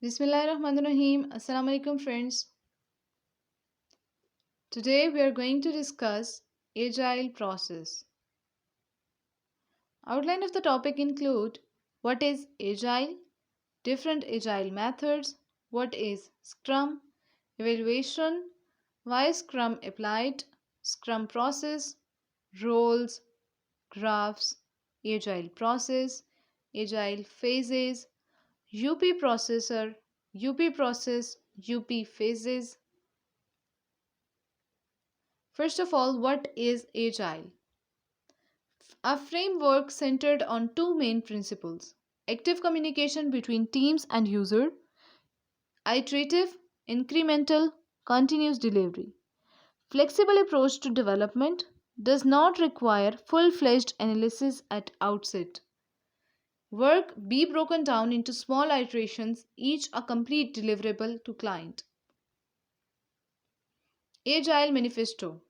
Bismillahirrahmanirrahim. Assalamu alaikum friends. Today we are going to discuss Agile process. Outline of the topic include what is Agile, different Agile methods, what is Scrum, evaluation, why Scrum applied, Scrum process, roles, graphs, Agile process, Agile phases, UP processor, UP process, UP phases. First of all, what is Agile? A framework centered on two main principles: active communication between teams and user, iterative, incremental, continuous delivery. Flexible approach to development does not require full-fledged analysis at outset. Work be broken down into small iterations, each a complete deliverable to client. Agile Manifesto,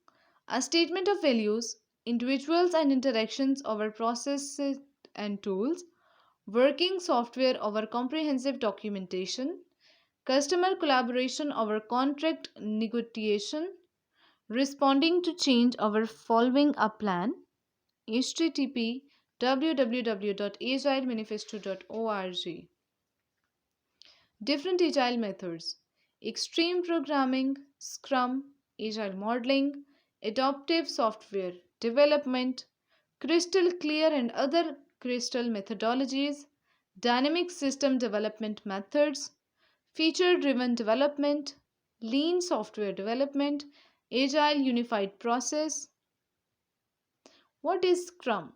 a statement of values, individuals and interactions over processes and tools, working software over comprehensive documentation, customer collaboration over contract negotiation, responding to change over following a plan. http www.agilemanifesto.org. Different agile methods: extreme programming, Scrum, agile modeling, adaptive software development, crystal clear and other crystal methodologies, dynamic system development methods, feature driven development, lean software development, agile unified process. What is Scrum?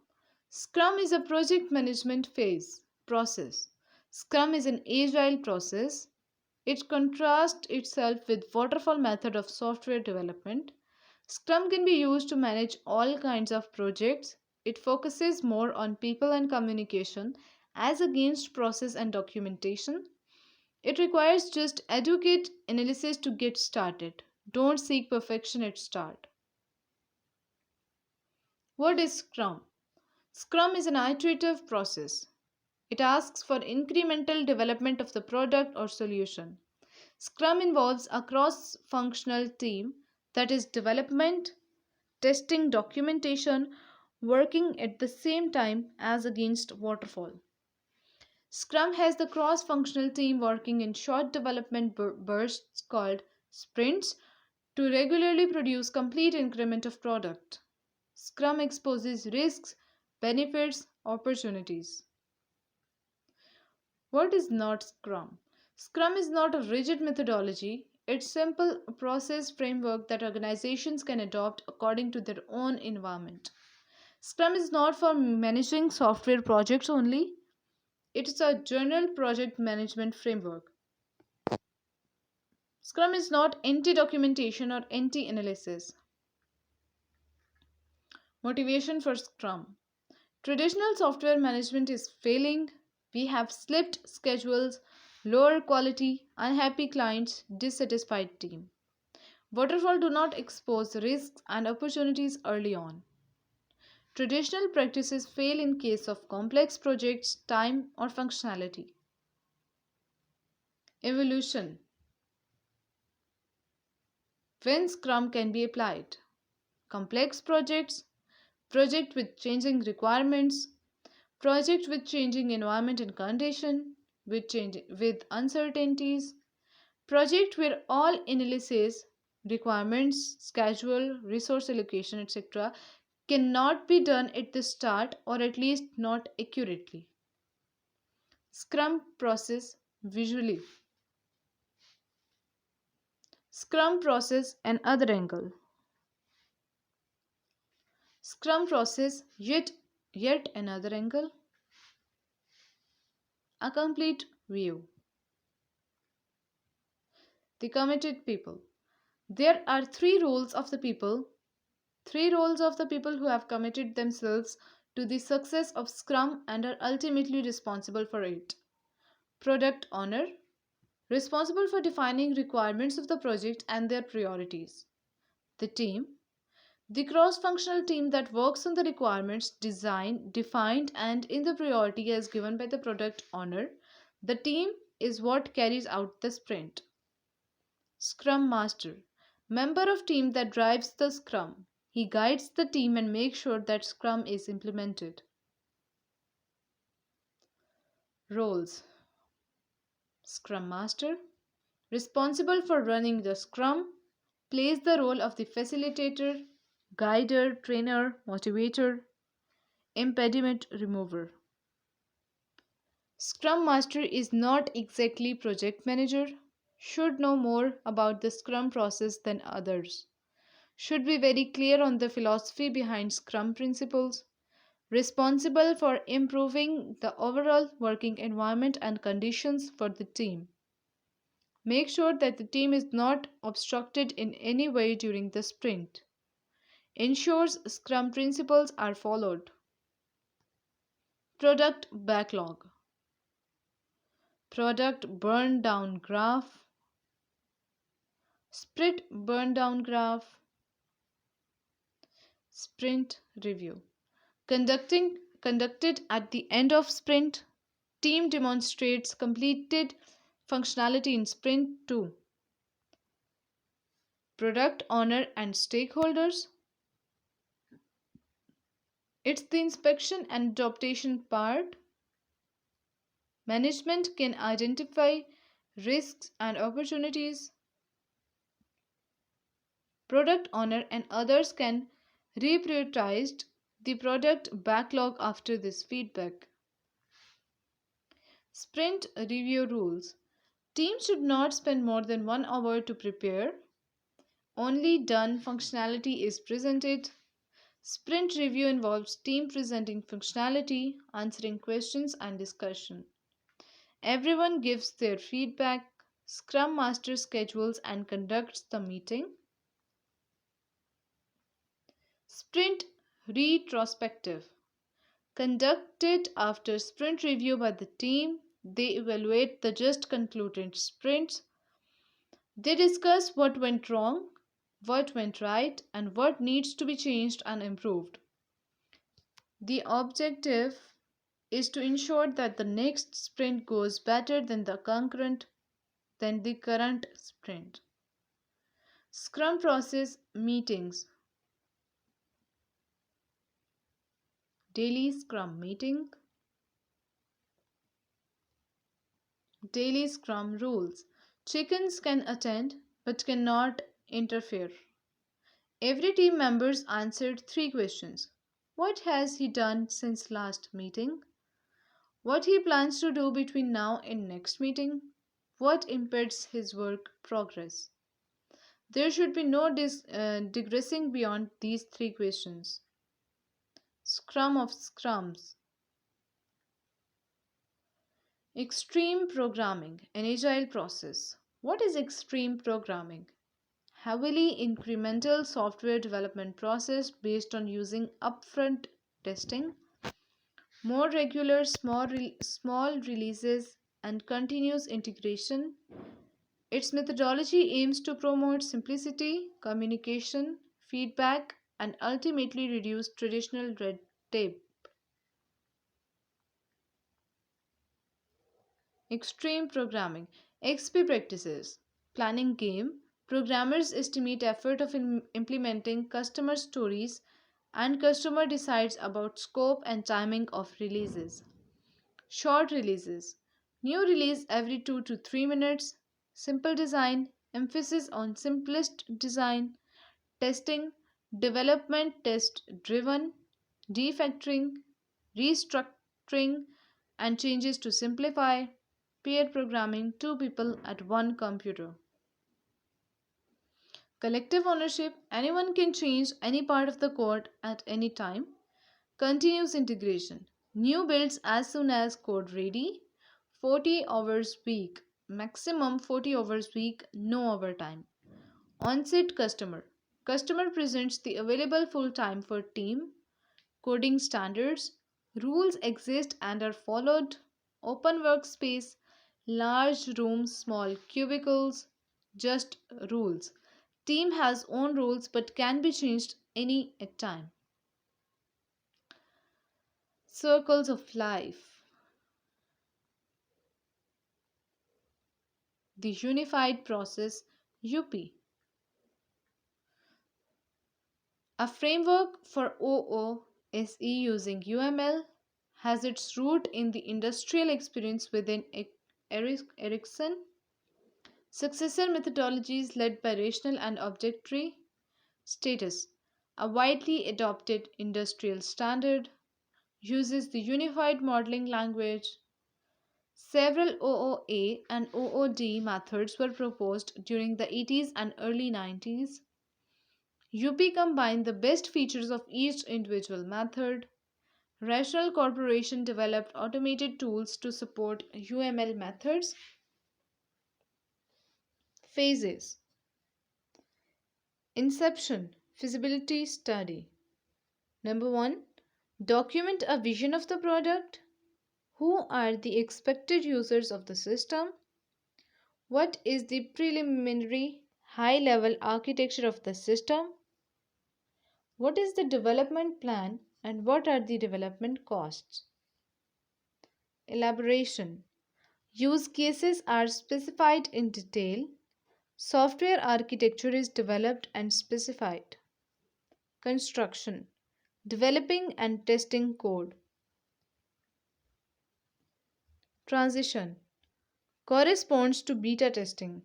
Scrum is a project management phase process. Scrum is an agile process. It contrasts itself with waterfall method of software development. Scrum can be used to manage all kinds of projects. It focuses more on people and communication as against process and documentation. It requires just adequate analysis to get started. Don't seek perfection at start. What is Scrum? Scrum is an iterative process. It asks for incremental development of the product or solution. Scrum involves a cross functional team, that is, development, testing, documentation, working at the same time as against waterfall. Scrum has the cross functional team working in short development bursts called sprints to regularly produce complete increment of product. Scrum exposes risks, benefits, opportunities. What is not Scrum? Scrum is not a rigid methodology. It's simple process framework that organizations can adopt according to their own environment. Scrum is not for managing software projects only. It is a general project management framework. Scrum is not anti-documentation or anti-analysis. Motivation for Scrum. Traditional software management is failing. We have slipped schedules, lower quality, unhappy clients, dissatisfied team. Waterfall do not expose risks and opportunities early on. Traditional practices fail in case of complex projects, time, or functionality. Evolution. When Scrum can be applied. Complex projects, project with changing requirements, project with changing environment and condition, with uncertainties, project where all analysis, requirements, schedule, resource allocation, etc. cannot be done at the start or at least not accurately. Scrum process visually. Scrum process and other angle. Scrum process yet another angle. A complete view. The committed people. There are three roles of the people who have committed themselves to the success of Scrum and are ultimately responsible for it. Product owner, responsible for defining requirements of the project and their priorities. The team, the cross-functional team that works on the requirements defined and in the priority as given by the product owner. The team is what carries out the sprint. Scrum Master, member of team that drives the Scrum. He guides the team and makes sure that Scrum is implemented. Roles: Scrum Master, responsible for running the Scrum, plays the role of the facilitator, guider, trainer, motivator, impediment remover. Scrum Master is not exactly project manager, should know more about the Scrum process than others, should be very clear on the philosophy behind Scrum principles, responsible for improving the overall working environment and conditions for the team. Make sure that the team is not obstructed in any way during the sprint. Ensures Scrum principles are followed. Product backlog. Product burn down graph. Sprint burn down graph. Sprint review. Conducted at the end of sprint. Team demonstrates completed functionality in sprint 2. Product owner and stakeholders. It's the inspection and adaptation part. Management can identify risks and opportunities. Product owner and others can reprioritize the product backlog after this feedback. Sprint review rules. Teams should not spend more than 1 hour to prepare. Only done functionality is presented. Sprint review involves team presenting functionality, answering questions, and discussion. Everyone gives their feedback. Scrum Master schedules and conducts the meeting. Sprint retrospective. Conducted after sprint review by the team, they evaluate the just concluded sprints. They discuss what went wrong, what went right, and what needs to be changed and improved. The objective is to ensure that the next sprint goes better than the current sprint. Scrum process meetings. Daily Scrum meeting. Daily Scrum rules. Chickens can attend but cannot interfere. Every team member answered 3 questions. What has he done since last meeting? What he plans to do between now and next meeting? What impedes his work progress? There should be no digressing beyond these 3 questions. Scrum of Scrums. Extreme programming, an agile process. What is extreme programming? Heavily incremental software development process based on using upfront testing, more regular small releases, and continuous integration. Its methodology aims to promote simplicity, communication, feedback, and ultimately reduce traditional red tape. Extreme programming. XP practices. Planning game. Programmers estimate effort of implementing customer stories and customer decides about scope and timing of releases. Short releases. New release every 2 to 3 minutes. Simple design. Emphasis on simplest design. Testing. Development test driven. Defactoring. Restructuring and changes to simplify. Pair programming, 2 people at one computer. Collective ownership, anyone can change any part of the code at any time. Continuous integration, new builds as soon as code ready. 40 hours week, maximum 40 hours week, no overtime. On-site customer, customer presents the available full time for team. Coding standards, rules exist and are followed. Open workspace, large rooms, small cubicles, just rules. Team has own rules but can be changed any at time. Circles of life. the Unified Process UP. A framework for OOSE using UML has its root in the industrial experience within Ericsson. Successor methodologies led by rational and object tree status. A widely adopted industrial standard uses the unified modeling language. Several OOA and OOD methods were proposed during the 80s and early 90s. UP combined the best features of each individual method. Rational Corporation developed automated tools to support UML methods. Phases: Inception, feasibility study. Number 1, document a vision of the product. Who are the expected users of the system? What is the preliminary high level architecture of the system? What is the development plan and what are the development costs? Elaboration: use cases are specified in detail. Software architecture is developed and specified. Construction: developing and testing code. Transition: corresponds to beta testing.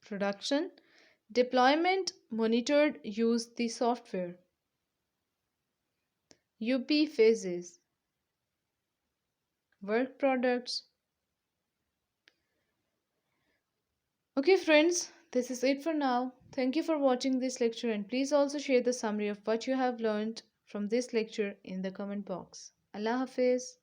Production: deployment, monitored, use the software. UP phases: work products. Okay, friends, this is it for now. Thank you for watching this lecture and please also share the summary of what you have learned from this lecture in the comment box. Allah Hafiz.